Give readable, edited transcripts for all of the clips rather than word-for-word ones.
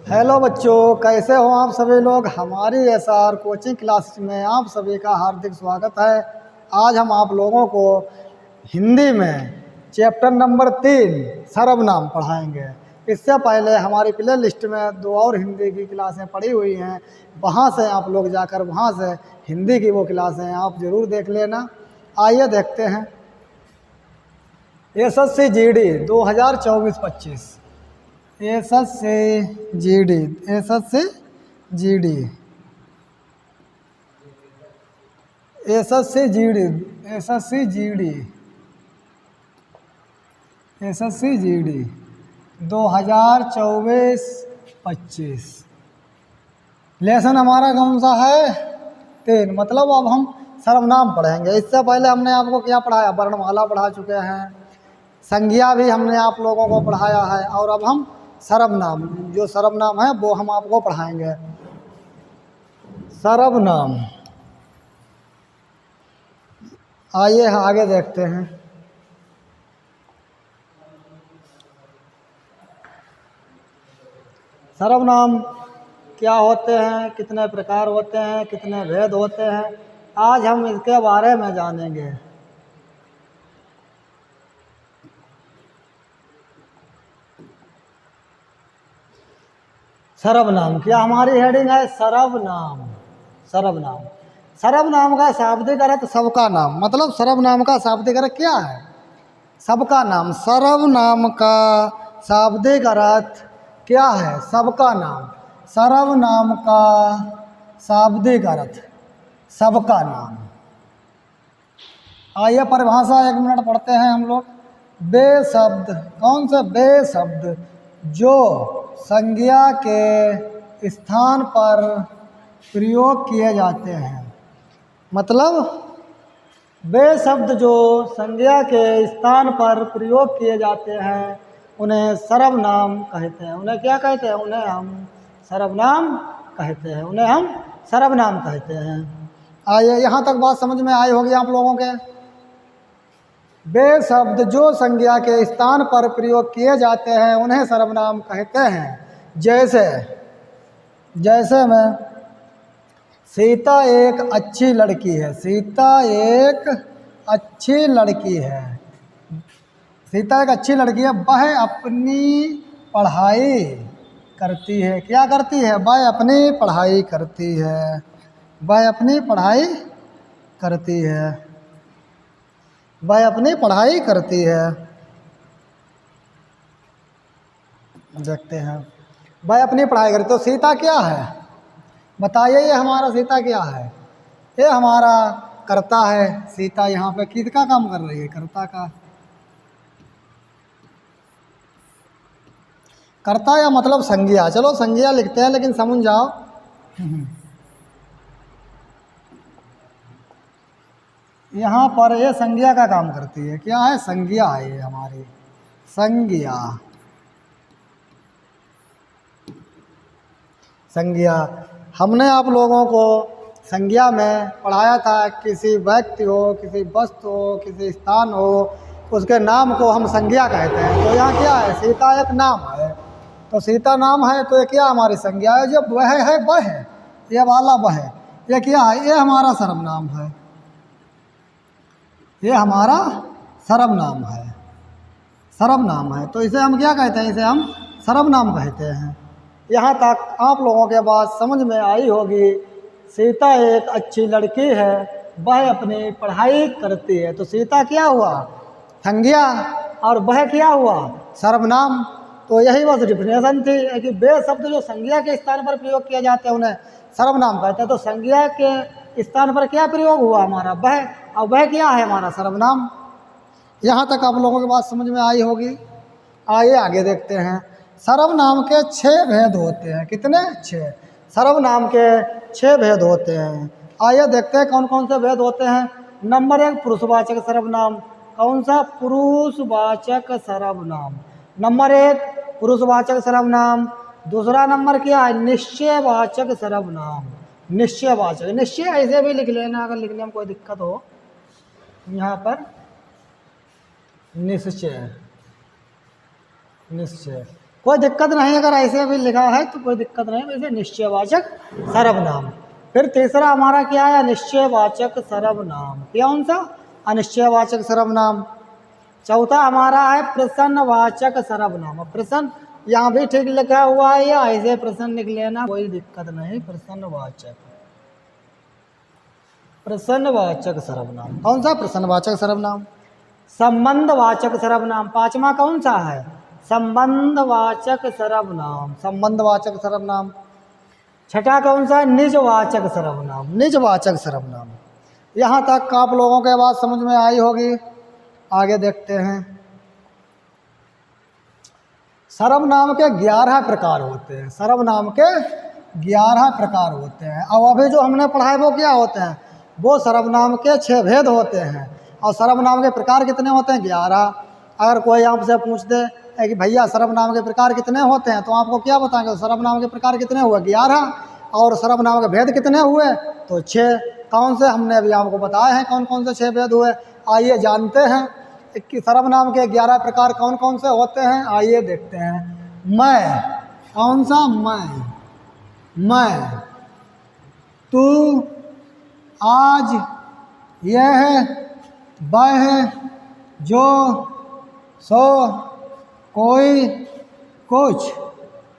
Hello बच्चों, कैसे हो आप सभी लोग। हमारी एसआर कोचिंग क्लास में आप सभी का हार्दिक स्वागत है। आज हम आप लोगों को हिंदी में चैप्टर नंबर 3 सर्वनाम पढ़ाएंगे। इससे पहले हमारी प्ले लिस्ट में 2 और हिंदी की क्लासें पड़ी हुई हैं, वहाँ से आप लोग जाकर वहाँ से हिंदी की वो क्लासें आप ज़रूर देख लेना। आइए देखते हैं। SSC GD 2024-25 SSC GD SSC GD SSC GD SSC GD SSC GD 2024-25 lesson हमारा कौन सा है? 3। मतलब अब हम सर्वनाम पढ़ेंगे। इससे पहले हमने आपको क्या पढ़ाया? वर्णमाला पढ़ा चुके हैं, संज्ञा भी हमने आप लोगों को पढ़ाया है, और अब हम सर्वनाम, जो सर्वनाम है वो हम आपको पढ़ाएंगे। सर्वनाम, आइए आगे देखते हैं। सर्वनाम क्या होते हैं, कितने प्रकार होते हैं, कितने भेद होते हैं, आज हम इसके बारे में जानेंगे। सर्वनाम, क्या हमारी हेडिंग है? सर्वनाम। सर्वनाम, सर्वनाम का शाब्दिक अर्थ सबका नाम। मतलब सर्वनाम का शाब्दिक अर्थ क्या है? सबका नाम। सर्वनाम का शाब्दिक अर्थ क्या है? सबका नाम। सर्वनाम का शाब्दिक अर्थ सबका नाम। आइए परिभाषा 1 मिनट पढ़ते हैं हम लोग। बे शब्द, कौन से? बे शब्द जो संज्ञा के स्थान पर प्रयोग किए जाते हैं। मतलब वे शब्द जो संज्ञा के स्थान पर प्रयोग किए जाते हैं उन्हें सर्वनाम कहते हैं। उन्हें क्या कहते हैं? उन्हें हम सर्वनाम कहते हैं। उन्हें हम सर्वनाम कहते हैं। आइए, यहाँ तक बात समझ में आई होगी आप लोगों के। वे शब्द जो संज्ञा के स्थान पर प्रयोग किए जाते हैं उन्हें सर्वनाम कहते हैं। जैसे में सीता एक अच्छी लड़की है। सीता एक अच्छी लड़की है। सीता एक अच्छी लड़की है। वह अपनी पढ़ाई करती है। क्या करती है? वह अपनी पढ़ाई करती है। वह अपनी पढ़ाई करती है। वह अपनी पढ़ाई करती है। देखते हैं, वह अपनी पढ़ाई करती। तो सीता क्या है? बताइए, ये हमारा सीता क्या है? ये हमारा कर्ता है। सीता यहाँ पे किसका काम कर रही है? कर्ता का। कर्ता या मतलब संज्ञा। चलो संज्ञा लिखते हैं, लेकिन समझ जाओ। यहाँ पर ये संज्ञा का काम करती है। क्या है? संज्ञा है ये हमारी संज्ञा। संज्ञा हमने आप लोगों को संज्ञा में पढ़ाया था। किसी व्यक्ति हो, किसी वस्तु हो, किसी स्थान हो, उसके नाम को हम संज्ञा कहते हैं। तो यहाँ क्या है? सीता एक नाम है। तो सीता नाम है तो ये क्या हमारी संज्ञा है। जो वह है वह है, ये वाला वह है, ये क्या है? ये हमारा सर्वनाम है। ये हमारा सर्वनाम है। सर्वनाम है तो इसे हम क्या कहते हैं? इसे हम सर्वनाम कहते हैं। यहाँ तक आप लोगों के बात समझ में आई होगी। सीता एक अच्छी लड़की है, वह अपनी पढ़ाई करती है। तो सीता क्या हुआ? संज्ञा, और वह क्या हुआ? सर्वनाम। तो यही बस डिफिनेशन थी कि वे शब्द जो संज्ञा के स्थान पर प्रयोग किए जाते हैं उन्हें सर्वनाम कहते हैं। तो संज्ञा के स्थान पर क्या प्रयोग हुआ? हमारा वह, और वह क्या है? हमारा सर्वनाम। यहाँ तक आप लोगों की बात समझ में आई होगी। आइए आगे देखते हैं। सर्वनाम के 6 भेद होते हैं। कितने? 6। सर्वनाम के 6 भेद होते हैं। आइए देखते हैं कौन कौन से भेद होते हैं। नंबर 1, पुरुषवाचक सर्वनाम। कौन सा? पुरुषवाचक सर्वनाम। नंबर 1 पुरुषवाचक सर्वनाम। दूसरा नंबर क्या है? निश्चयवाचक सर्वनाम। निश्चयवाचक, निश्चय ऐसे भी लिख लेना अगर लिखने में कोई दिक्कत हो। यहाँ पर निश्चय, निश्चय कोई दिक्कत नहीं, अगर ऐसे भी लिखा है तो कोई दिक्कत नहीं, वैसे निश्चयवाचक सर्वनाम। फिर तीसरा हमारा क्या है, अनिश्चयवाचक सर्वनाम। कौन सा, अनिश्चयवाचक सर्वनाम। चौथा हमारा है प्रश्नवाचक सर्वनाम। प्रश्न यहाँ भी ठीक लिखा हुआ है या ऐसे प्रश्न लिख लेना, कोई दिक्कत नहीं। प्रश्नवाचक, प्रश्नवाचक सर्वनाम। कौन सा, प्रश्नवाचक सर्वनाम। संबंधवाचक सर्वनाम, पांचवा कौन सा है, संबंधवाचक सर्वनाम, संबंधवाचक सर्वनाम। छठा कौन सा, निजवाचक सर्वनाम, निजवाचक सर्वनाम। यहाँ तक आप लोगों के बात समझ में आई होगी। आगे देखते हैं। सर्वनाम के 11 प्रकार होते हैं, सर्वनाम के 11 प्रकार होते हैं। अब अभी जो हमने पढ़ा है वो क्या होते हैं, वो सर्वनाम के 6 भेद होते हैं। और सर्वनाम के प्रकार कितने होते हैं, 11। अगर कोई आपसे पूछ दे कि भैया सर्वनाम के प्रकार कितने होते हैं, तो आपको क्या बताएंगे, सर्वनाम के प्रकार कितने हुए, 11। और सर्वनाम के भेद कितने हुए, तो 6। कौन से, हमने अभी आपको बताए हैं कौन कौन से 6 भेद हुए। आइए जानते हैं कि सर्वनाम के 11 प्रकार कौन कौन से होते हैं। आइए देखते हैं। मैं, कौन सा, मैं, तू, आज, यह, वह, जो, सो, कोई, कुछ,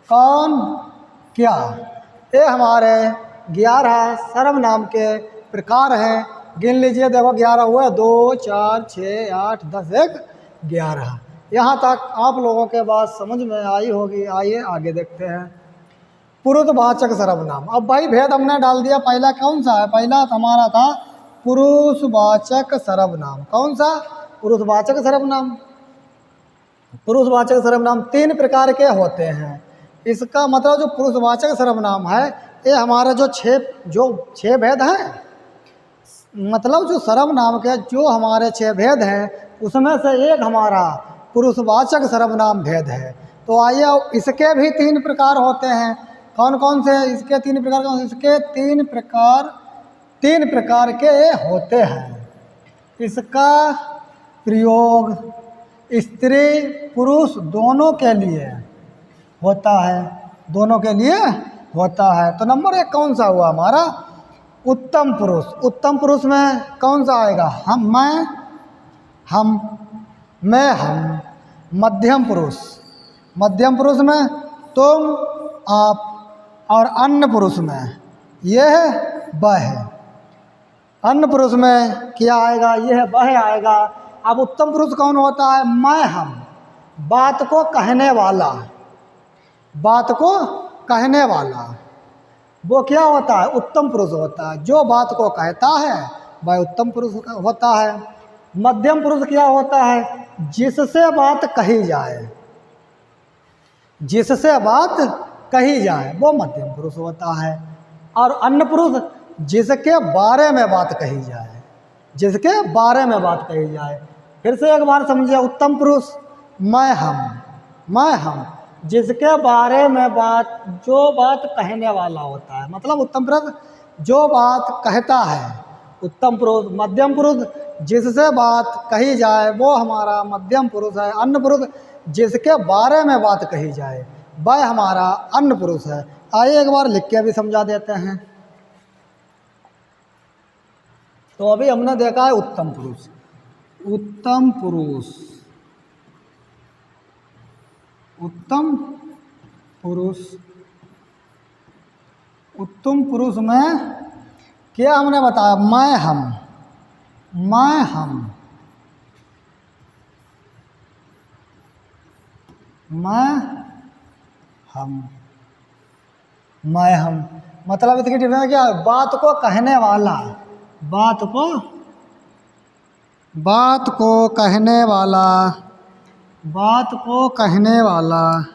कौन, क्या। ये हमारे 11 सर्वनाम के प्रकार हैं। गिन लीजिए, देखो 11 हुए, 2 4 6 8 10 1 11। यहाँ तक आप लोगों के बात समझ में आई होगी। आइए आगे देखते हैं। पुरुषवाचक सर्वनाम। अब भाई भेद हमने डाल दिया। पहला कौन सा है, पहला हमारा था पुरुषवाचक सर्वनाम। कौन सा, पुरुषवाचक सर्वनाम। पुरुषवाचक सर्वनाम 3 प्रकार के होते हैं। इसका मतलब जो पुरुषवाचक सर्वनाम है, ये हमारे जो छः भेद हैं, मतलब जो सर्वनाम के जो हमारे 6 भेद हैं, उसमें से एक हमारा पुरुषवाचक सर्वनाम भेद है। तो आइए, इसके भी 3 प्रकार होते हैं। कौन कौन से इसके 3 प्रकार, कौन से, इसके 3 प्रकार के होते हैं। इसका प्रयोग स्त्री पुरुष दोनों के लिए होता है, दोनों के लिए होता है। तो नंबर 1 कौन सा हुआ हमारा, उत्तम पुरुष। उत्तम पुरुष में कौन सा आएगा, हम, मैं, हम। मध्यम पुरुष, मध्यम पुरुष में तुम, आप। और अन्य पुरुष में यह, वह। अन्य पुरुष में क्या आएगा, यह, वह आएगा। अब उत्तम पुरुष कौन होता है, मैं, हम। बात को कहने वाला, बात को कहने वाला, वो क्या होता है, उत्तम पुरुष होता है। जो बात को कहता है वह उत्तम पुरुष होता है। मध्यम पुरुष क्या होता है, जिससे बात कही जाए, जिससे बात कही जाए वो मध्यम पुरुष होता है। और अन्य पुरुष, जिसके बारे में बात कही जाए, जिसके बारे में बात कही जाए। फिर से एक बार समझिए। उत्तम पुरुष मैं, हम, जिसके बारे में बात, जो बात कहने वाला होता है, मतलब उत्तम पुरुष जो बात कहता है, उत्तम पुरुष। मध्यम पुरुष, जिससे बात कही जाए वो हमारा मध्यम पुरुष है। अन्य पुरुष, जिसके बारे में बात कही जाए वह हमारा अन्य पुरुष है। आइए एक बार लिख के भी समझा देते हैं। तो अभी हमने देखा है उत्तम पुरुष, उत्तम पुरुष, उत्तम पुरुष। उत्तम पुरुष में क्या हमने बताया, मैं, हम, मैं, हम, मैं, मैं, हम। मतलब इसकी डिफरेंस क्या है, बात को कहने वाला, बात को कहने वाला, बात को कहने वाला,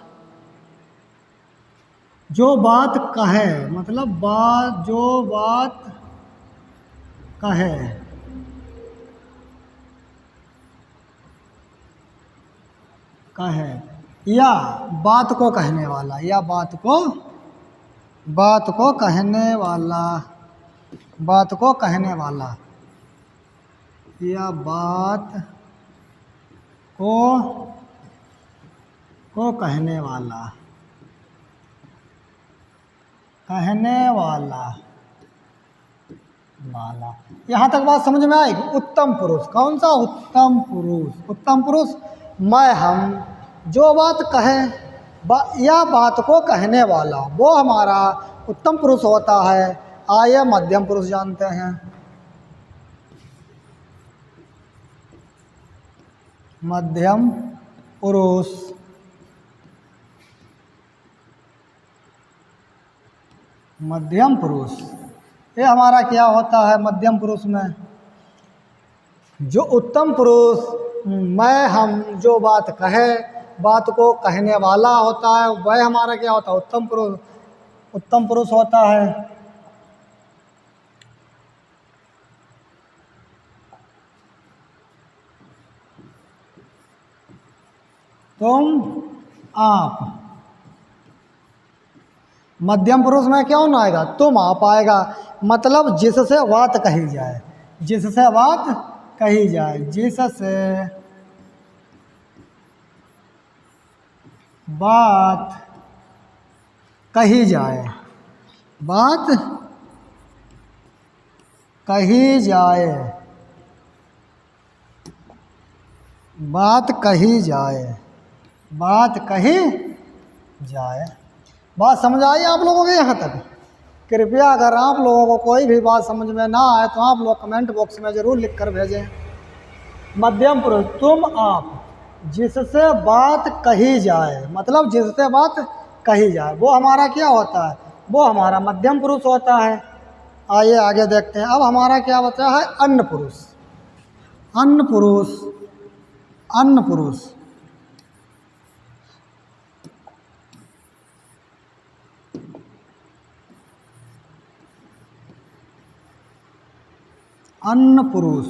जो बात कहे, मतलब बात, जो बात कहे, या बात को कहने वाला, या बात को कहने वाला, बात को कहने वाला, या बात को को कहने वाला, कहने वाला वाला। यहाँ तक बात समझ में आएगी। उत्तम पुरुष, कौन सा उत्तम पुरुष? उत्तम पुरुष मैं हम जो बात कहें या बात को कहने वाला, वो हमारा उत्तम पुरुष होता है। आइए मध्यम पुरुष जानते हैं। मध्यम पुरुष, मध्यम पुरुष ये हमारा क्या होता है? मध्यम पुरुष में जो उत्तम पुरुष मैं हम जो बात कहे, बात को कहने वाला होता है, वह हमारा क्या होता है? उत्तम पुरुष, उत्तम पुरुष होता है। तुम, आप। मध्यम पुरुष में क्या होना आएगा? तुम, आप आएगा। मतलब जिससे बात कही जाए, जिससे बात कही जाए, जिससे बात कही जाए, बात कही जाए, बात कही जाए, बात कही जाए। बात समझ आई आप लोगों के यहाँ तक? कृपया अगर आप लोगों को कोई भी बात समझ में ना आए तो आप लोग कमेंट बॉक्स में ज़रूर लिख कर भेजें। मध्यम पुरुष तुम, आप, जिससे बात कही जाए, मतलब जिससे बात कही जाए, वो हमारा क्या होता है? वो हमारा मध्यम पुरुष होता है। आइए आगे देखते हैं। अब हमारा क्या बचा है? अन्य पुरुष। अन्य पुरुष, अन्य पुरुष अन्न पुरुष,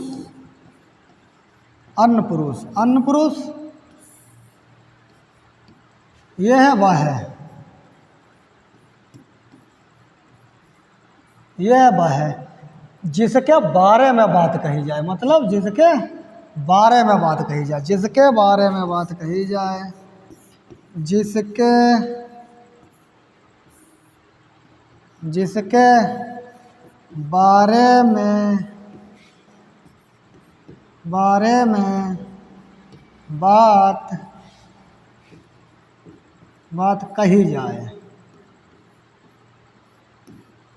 अन्न पुरुष, अन्न पुरुष ये है, वह है, यह वह है जिसके बारे में बात कही जाए, मतलब जिसके बारे में बात कही जाए, जिसके बारे में बात कही जाए, जिसके जिसके बारे में बात कही जाए,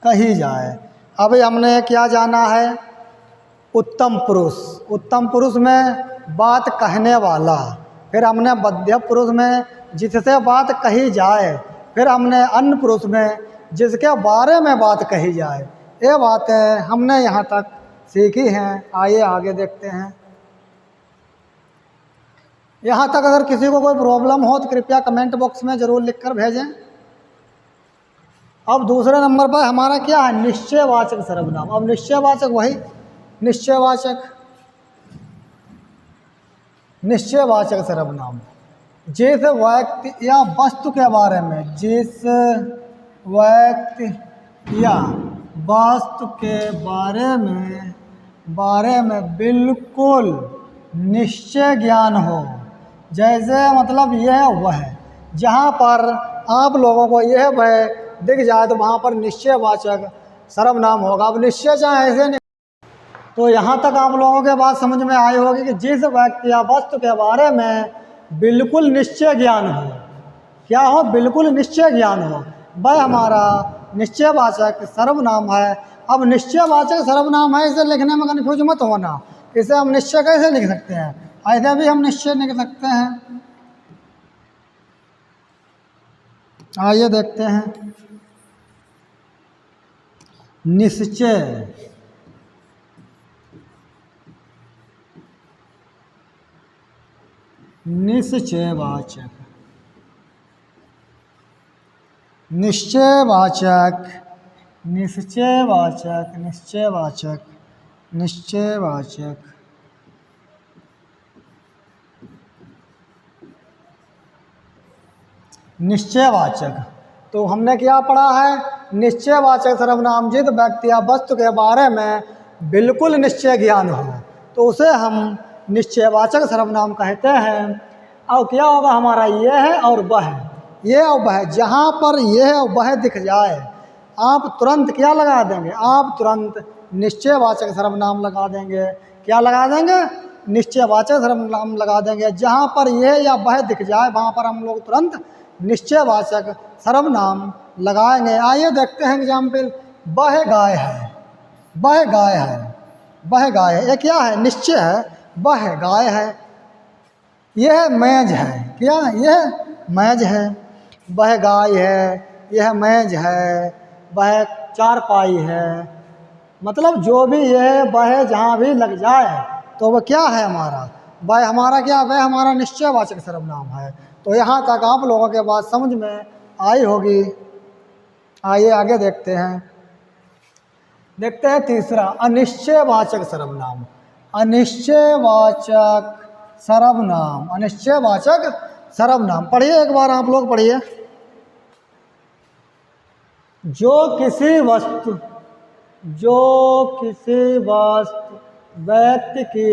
कही जाए। अभी हमने क्या जाना है? उत्तम पुरुष। उत्तम पुरुष में बात कहने वाला, फिर हमने मध्यम पुरुष में जिससे बात कही जाए, फिर हमने अन्य पुरुष में जिसके बारे में बात कही जाए। ये बातें हमने यहाँ तक सीखी हैं। आइए आगे देखते हैं। यहाँ तक अगर किसी को कोई प्रॉब्लम हो तो कृपया कमेंट बॉक्स में ज़रूर लिखकर भेजें। अब दूसरे नंबर पर हमारा क्या है? निश्चयवाचक सर्वनाम। अब निश्चयवाचक वही निश्चयवाचक, निश्चयवाचक सर्वनाम जिस व्यक्ति या वस्तु के बारे में, जिस व्यक्ति या वस्तु के बारे में बिल्कुल निश्चय ज्ञान हो। जैसे मतलब यह वह है, जहाँ पर आप लोगों को यह वह दिख जाए तो वहाँ पर निश्चयवाचक सर्वनाम होगा। अब निश्चय चाहे ऐसे नहीं, तो यहाँ तक आप लोगों के बात समझ में आई होगी कि जिस व्यक्ति या वस्तु के बारे में बिल्कुल निश्चय ज्ञान हो, क्या हो? बिल्कुल निश्चय ज्ञान हो, वह हमारा निश्चयवाचक सर्वनाम है। अब निश्चयवाचक सर्वनाम है, इसे लिखने में कन्फ्यूज मत होना। इसे हम निश्चय कैसे लिख सकते हैं? ऐसे भी हम निश्चय लिख सकते हैं। आइए देखते हैं। निश्चय, निश्चयवाचक, निश्चयवाचक, निश्चयवाचक, निश्चयवाचक, निश्चयवाचक, निश्चयवाचक। तो हमने क्या पढ़ा है? निश्चयवाचक सर्वनाम जिस व्यक्ति या वस्तु के बारे में बिल्कुल निश्चय ज्ञान हो, तो उसे हम निश्चयवाचक सर्वनाम कहते हैं। और क्या होगा हमारा, ये है और वह है, ये और वह। जहाँ पर ये है और वह दिख जाए आप तुरंत क्या लगा देंगे, आप तुरंत निश्चयवाचक सर्वनाम लगा देंगे। क्या लगा देंगे, निश्चयवाचक सर्वनाम लगा देंगे। जहाँ पर यह या वह दिख जाए वहाँ पर हम लोग तुरंत निश्चयवाचक सर्वनाम लगाएंगे। आइए देखते हैं एग्जाम्पल। वह गाय है, वह गाय है, वह गाय है, ये क्या है, निश्चय है। वह गाय है, यह मेज है, क्या यह मेज है। वह गाय है, यह मेज है, वह चारपाई है। मतलब जो भी ये वह जहाँ भी लग जाए तो वह क्या है हमारा, वह हमारा क्या, वह हमारा निश्चयवाचक सर्वनाम है। तो यहाँ तक आप लोगों के बात समझ में आई होगी। आइए आगे देखते हैं। देखते हैं तीसरा, अनिश्चयवाचक सर्वनाम। अनिश्चयवाचक सर्वनाम, अनिश्चयवाचक सर्वनाम। पढ़िए एक बार आप लोग पढ़िए। जो किसी वस्तु, जो किसी वस्तु व्यक्ति की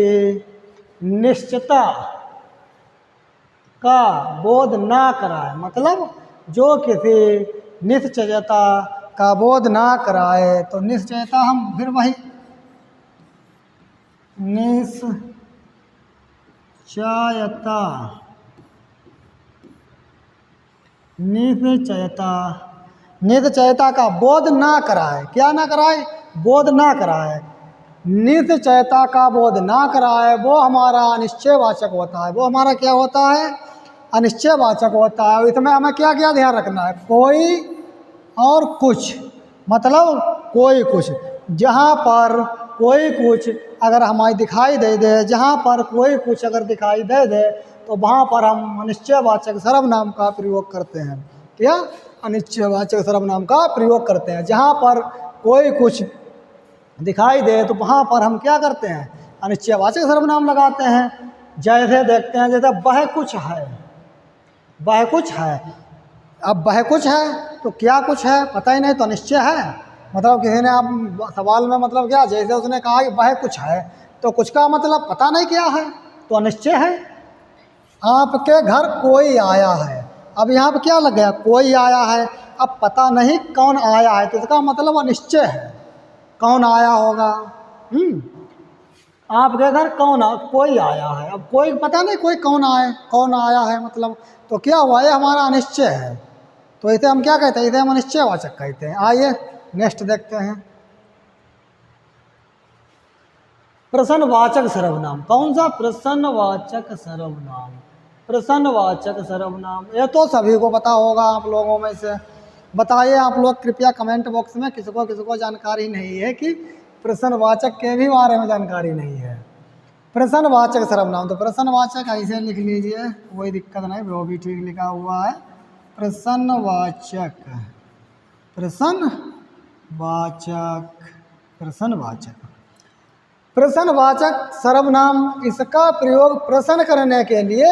निश्चितता का बोध ना कराए, मतलब जो किसी निश्चयता का बोध ना कराए। तो निश्चयता हम फिर वही निश्चयता, निश्चयता, निश्चयता का बोध ना कराए। क्या ना कराए, बोध ना कराए। निश्चयता का बोध ना कराए वो हमारा अनिश्चयवाचक होता है। वो हमारा क्या होता है, अनिश्चयवाचक होता है। इसमें हमें क्या क्या ध्यान रखना है, कोई और कुछ, मतलब कोई कुछ। जहाँ पर कोई कुछ अगर हमारी दिखाई दे दे, जहाँ पर कोई कुछ अगर दिखाई दे दे तो वहाँ पर हम अनिश्चयवाचक सर्वनाम का प्रयोग करते हैं। क्या, अनिश्चयवाचक सर्वनाम का प्रयोग करते हैं। जहाँ पर कोई कुछ दिखाई दे तो वहाँ पर हम क्या करते हैं, अनिश्चयवाचक सर्वनाम लगाते हैं। जैसे देखते हैं, जैसे वह कुछ है, वह कुछ है। अब वह कुछ है तो क्या कुछ है पता ही नहीं, तो अनिश्चय है। मतलब किसी ने आप सवाल में मतलब क्या, जैसे उसने कहा कि वह कुछ है तो कुछ का मतलब पता नहीं क्या है, तो अनिश्चय है। आपके घर कोई आया है, अब यहाँ पे क्या लग गया, कोई आया है। अब पता नहीं कौन आया है तो इसका मतलब अनिश्चय है, कौन आया होगा। आपके घर कोई आया है, अब कोई पता नहीं कोई कौन आया है, मतलब तो क्या हुआ, ये हमारा अनिश्चय है। तो इसे हम क्या कहते हैं, इसे हम अनिश्चयवाचक कहते हैं। आइए नेक्स्ट देखते हैं। प्रश्नवाचक सर्वनाम। कौन सा, प्रश्नवाचक सर्वनाम। प्रश्नवाचक सर्वनाम ये तो सभी को पता होगा आप लोगों में से। बताइए आप लोग कृपया कमेंट बॉक्स में किसको जानकारी नहीं है कि प्रश्नवाचक के भी बारे में जानकारी नहीं है। प्रश्नवाचक सर्वनाम, तो प्रश्नवाचक ऐसे लिख लीजिए, कोई दिक्कत नहीं, वो भी ठीक लिखा हुआ है। प्रश्नवाचक, प्रश्नवाचक, प्रश्नवाचक, प्रश्नवाचक सर्वनाम इसका प्रयोग प्रश्न करने के लिए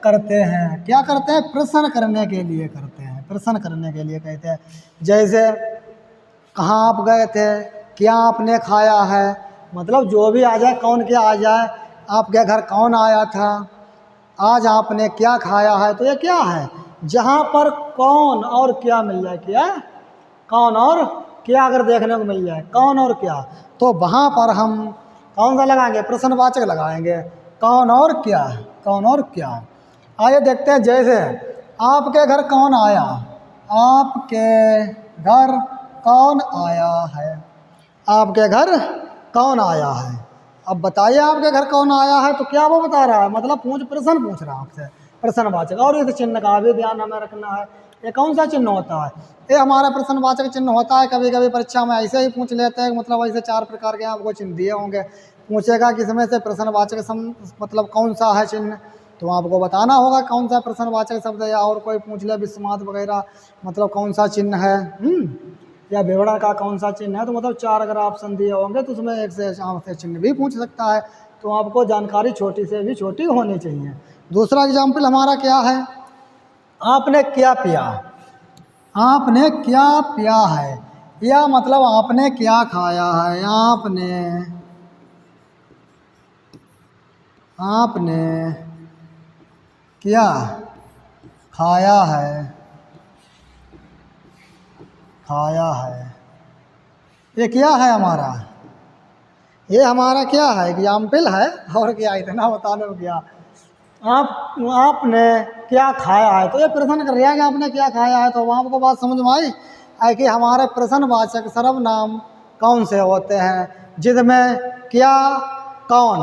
करते हैं। क्या करते हैं, प्रश्न करने के लिए करते हैं, प्रश्न करने के लिए कहते हैं। जैसे कहाँ आप गए थे, क्या आपने खाया है, मतलब जो भी आ जाए, कौन क्या आ जाए, आपके घर कौन आया था, आज आपने क्या खाया है। तो ये क्या है, जहाँ पर कौन और क्या मिल जाए, क्या, कौन और क्या अगर देखने को मिल जाए, कौन और क्या, तो वहाँ पर हम कौन सा लगाएंगे, प्रश्नवाचक लगाएंगे, कौन और क्या, कौन और क्या। आइए देखते हैं, जैसे आपके घर कौन आया, आपके घर कौन आया है, आपके घर कौन आया है। अब बताइए आपके घर कौन आया है, तो क्या वो बता रहा है, मतलब प्रश्न पूछ रहा है आपसे, प्रश्नवाचक। और इस चिन्ह का भी ध्यान हमें रखना है, ये कौन सा चिन्ह होता है, ये हमारा प्रश्नवाचक चिन्ह होता है। कभी कभी परीक्षा में ऐसे ही पूछ लेते हैं, मतलब ऐसे 4 प्रकार के आपको चिन्ह दिए होंगे, पूछेगा कि इसमें से प्रश्नवाचक मतलब कौन सा है चिन्ह, तो आपको बताना होगा कौन सा प्रश्नवाचक शब्द है। या और कोई पूछ ले विस्मात वगैरह, मतलब कौन सा चिन्ह है, या विवरण का कौन सा चिन्ह है, तो मतलब 4 अगर ऑप्शन दिए होंगे तो उसमें एक से चिन्ह भी पूछ सकता है। तो आपको जानकारी छोटी से भी छोटी होनी चाहिए। दूसरा एग्जाम्पल हमारा क्या है, आपने क्या पिया, आपने क्या पिया है, या मतलब आपने क्या खाया है, आपने क्या खाया है, खाया है। ये क्या है हमारा, ये हमारा क्या है, एग्जाम्पल है। और क्या, इतना बताने में क्या। आपने क्या खाया है, तो ये प्रश्न कर रहा है कि आपने क्या खाया है। तो वहाँ आपको बात समझ में आई है कि हमारे प्रश्नवाचक सर्वनाम कौन से होते हैं, जिसमें क्या, कौन,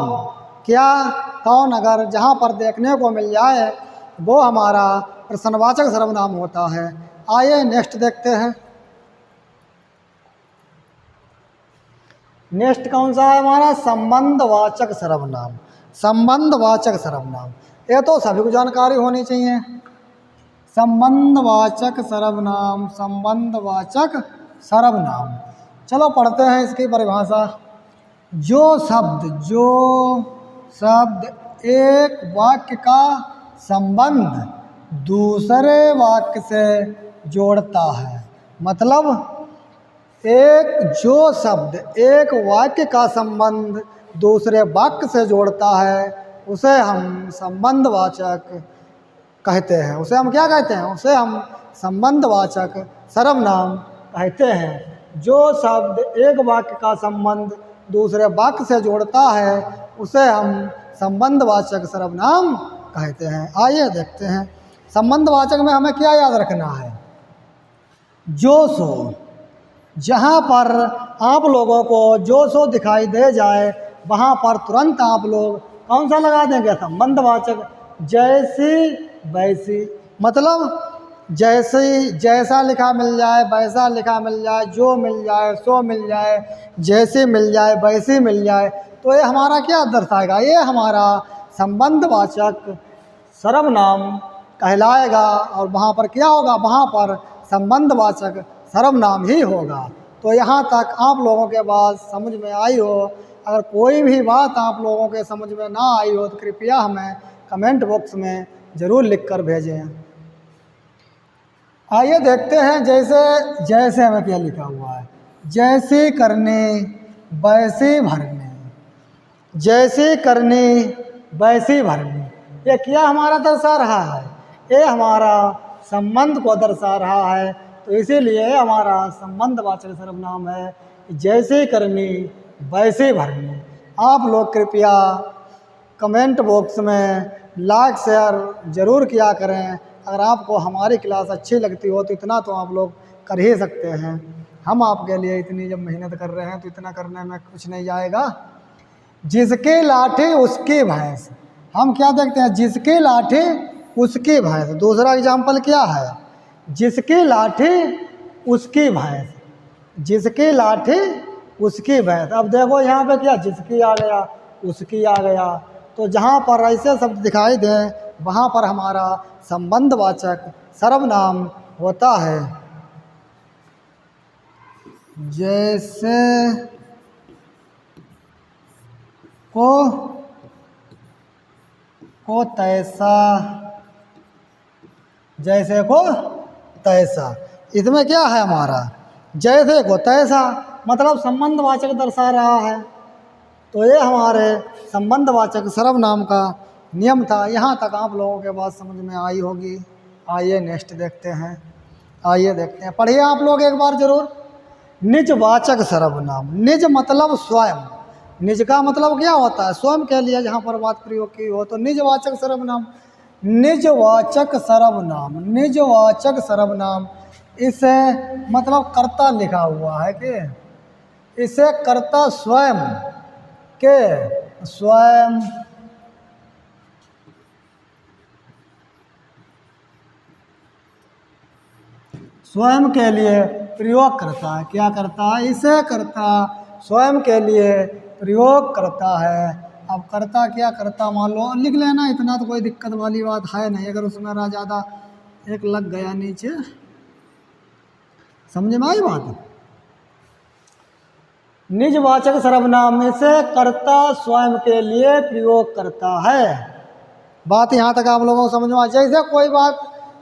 क्या, कौन अगर जहाँ पर देखने को मिल जाए वो हमारा प्रश्नवाचक सर्वनाम होता है। आइए नेक्स्ट देखते हैं। नेक्स्ट कौन सा है हमारा, संबंधवाचक सर्वनाम। संबंधवाचक सर्वनाम, ये तो सभी को जानकारी होनी चाहिए। संबंधवाचक सर्वनाम, संबंधवाचक सर्वनाम, चलो पढ़ते हैं इसकी परिभाषा। जो शब्द एक वाक्य का संबंध दूसरे वाक्य से जोड़ता है। मतलब जो शब्द एक वाक्य का संबंध दूसरे वाक्य से जोड़ता है उसे हम संबंधवाचक कहते हैं। उसे हम क्या कहते हैं, उसे हम संबंधवाचक सर्वनाम कहते हैं। जो शब्द एक वाक्य का संबंध दूसरे वाक्य से जोड़ता है उसे हम संबंधवाचक सर्वनाम कहते हैं। आइए देखते हैं संबंधवाचक में हमें क्या याद रखना है। जो सो, जहाँ पर आप लोगों को जो सो दिखाई दे जाए वहाँ पर तुरंत आप लोग कौन सा लगा देंगे, संबंधवाचक। जैसी वैसी, मतलब जैसे जैसा लिखा मिल जाए, वैसा लिखा मिल जाए, जो मिल जाए सो मिल जाए, जैसे मिल जाए वैसे मिल जाए, तो ये हमारा क्या दर्शाएगा, ये हमारा संबंधवाचक सर्वनाम कहलाएगा। और वहाँ पर क्या होगा, वहाँ पर संबंधवाचक सर्वनाम ही होगा। तो यहाँ तक आप लोगों के बात समझ में आई हो। अगर कोई भी बात आप लोगों के समझ में ना आई हो तो कृपया हमें कमेंट बॉक्स में ज़रूर लिख कर भेजें। आइए देखते हैं जैसे में क्या लिखा हुआ है। जैसे करने वैसे भरने, जैसे करने वैसे भरने, ये क्या हमारा दर्शा रहा है, ये हमारा संबंध को दर्शा रहा है। तो इसीलिए हमारा संबंधवाचक सर्वनाम है जैसे करनी वैसे भरनी। आप लोग कृपया कमेंट बॉक्स में लाइक शेयर ज़रूर किया करें। अगर आपको हमारी क्लास अच्छी लगती हो तो इतना तो आप लोग कर ही सकते हैं। हम आपके लिए इतनी जब मेहनत कर रहे हैं तो इतना करने में कुछ नहीं जाएगा। जिसके लाठी उसकी भैंस, हम क्या देखते हैं, जिसके लाठी उसकी भैंस। दूसरा एग्जाम्पल क्या है, जिसकी लाठी उसकी भैंस, जिसकी लाठी उसकी भैंस। अब देखो यहाँ पे क्या, जिसकी आ गया, उसकी आ गया। तो जहाँ पर ऐसे शब्द दिखाई दें वहाँ पर हमारा संबंधवाचक सर्वनाम होता है। जैसे को तैसा, जैसे को तैसा, इसमें क्या है हमारा, जैसे को तैसा, मतलब संबंधवाचक दर्शा रहा है। तो ये हमारे संबंधवाचक सर्वनाम का नियम था। यहाँ तक आप लोगों के बात समझ में आई होगी। आइए नेक्स्ट देखते हैं। आइए देखते हैं, पढ़िए आप लोग एक बार जरूर। निजवाचक सर्वनाम, निज मतलब स्वयं, निज का मतलब क्या होता है, स्वयं के लिए जहाँ पर बात प्रयोग की हो तो निजवाचक सर्वनाम। निजवाचक सर्वनाम, निजवाचक सर्वनाम, इसे मतलब कर्ता लिखा हुआ है कि इसे कर्ता स्वयं के, स्वयं स्वयं के लिए प्रयोग करता है। क्या करता है, इसे कर्ता स्वयं के लिए प्रयोग करता है। अब कर्ता क्या करता मान लो लिख लेना, इतना तो कोई दिक्कत वाली बात है नहीं। अगर उसमें ज़्यादा एक लग गया नीचे, समझ में आई बात। निजवाचक सर्वनाम में से कर्ता स्वयं के लिए प्रयोग करता है। बात यहाँ तक आप लोगों को समझ में आ। जैसे कोई बात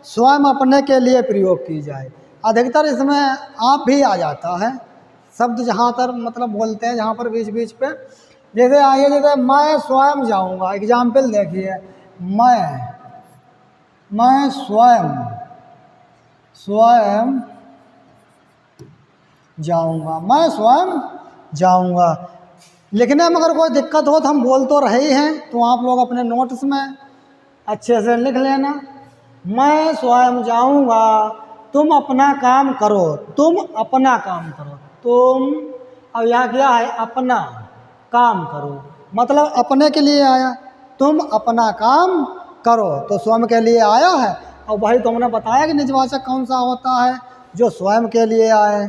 स्वयं अपने के लिए प्रयोग की जाए, अधिकतर इसमें आप भी आ जाता है शब्द, जहाँ पर मतलब बोलते हैं जहाँ पर बीच बीच पे। जैसे आइए, जैसे मैं स्वयं जाऊँगा, एग्जाम्पल देखिए, मैं मैं स्वयं जाऊंगा, मैं स्वयं जाऊंगा। लिखने में अगर कोई दिक्कत हो तो हम बोल तो रहे ही हैं, तो आप लोग अपने नोट्स में अच्छे से लिख लेना। मैं स्वयं जाऊंगा, तुम अपना काम करो, तुम अपना काम करो। तुम, अब यहाँ क्या है, अपना काम करो, मतलब अपने के लिए आया, तुम अपना काम करो तो स्वयं के लिए आया है। और वही तो हमने बताया कि निजवाचक कौन सा होता है, जो स्वयं के लिए आए।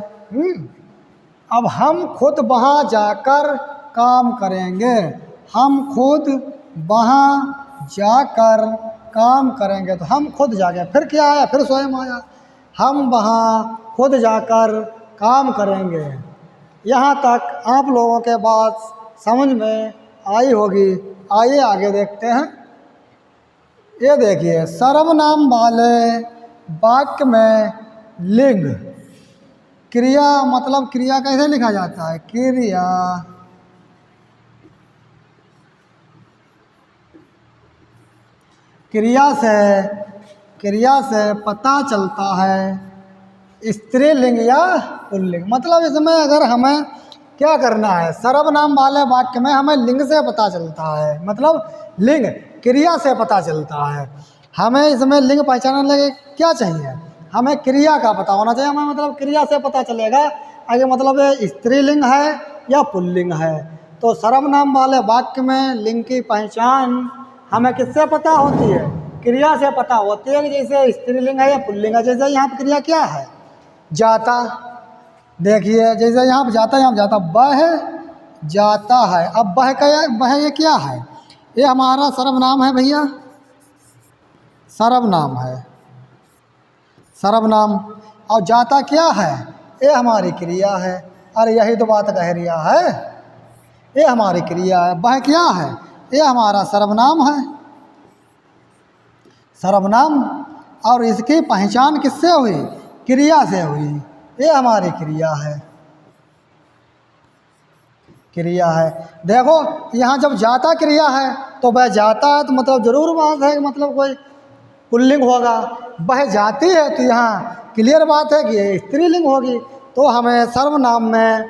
अब हम खुद वहाँ जाकर काम करेंगे, हम खुद वहाँ जाकर काम करेंगे, तो हम खुद जाके, फिर क्या आया, फिर स्वयं आया, हम वहाँ खुद जाकर काम करेंगे। यहाँ तक आप लोगों के बात समझ में आई होगी। आइए आगे देखते हैं। ये देखिए, सर्वनाम वाले वाक्य में लिंग क्रिया, मतलब क्रिया कैसे लिखा जाता है, क्रिया क्रिया से पता चलता है स्त्रीलिंग या पुल्लिंग। मतलब इसमें अगर हमें क्या करना है, सर्वनाम वाले वाक्य में हमें लिंग से पता चलता है, मतलब लिंग क्रिया से पता चलता है। हमें इसमें लिंग पहचानने लगे क्या चाहिए, हमें क्रिया का पता होना चाहिए। हमें मतलब क्रिया से पता चलेगा आगे, मतलब ये स्त्रीलिंग है या पुल्लिंग है। तो सर्वनाम वाले वाक्य में लिंग की पहचान हमें किससे पता होती है, क्रिया से पता होती है कि जैसे स्त्रीलिंग है या पुल्लिंग है। जैसे यहाँ पर क्रिया क्या है, जाता, देखिए जैसे यहाँ पर जाता, यहाँ पर जाता, वह जाता है। अब वह ये क्या है, ये हमारा सर्वनाम है भैया, सर्वनाम है, सर्वनाम। और जाता क्या है, ये हमारी क्रिया है। अरे यही तो बात कह रिया है, ये हमारी क्रिया है। वह क्या है, ये हमारा सर्वनाम है, सर्वनाम। और इसकी पहचान किससे हुई, क्रिया से हुई, ये हमारी क्रिया है, क्रिया है। देखो यहाँ जब जाता क्रिया है तो वह जाता है, तो मतलब जरूर बात है, मतलब कोई पुल्लिंग होगा। वह जाती है तो यहाँ क्लियर बात है कि ये स्त्रीलिंग होगी। तो हमें सर्वनाम में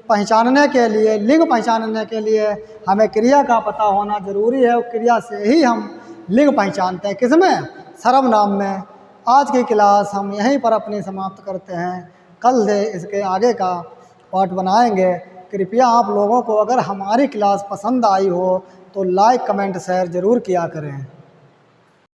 पहचानने के लिए, लिंग पहचानने के लिए हमें क्रिया का पता होना जरूरी है, और क्रिया से ही हम लिंग पहचानते हैं, किसमें, सर्वनाम में। आज की क्लास हम यहीं पर अपनी समाप्त करते हैं, कल से इसके आगे का पार्ट बनाएंगे। कृपया आप लोगों को अगर हमारी क्लास पसंद आई हो तो लाइक कमेंट शेयर ज़रूर किया करें।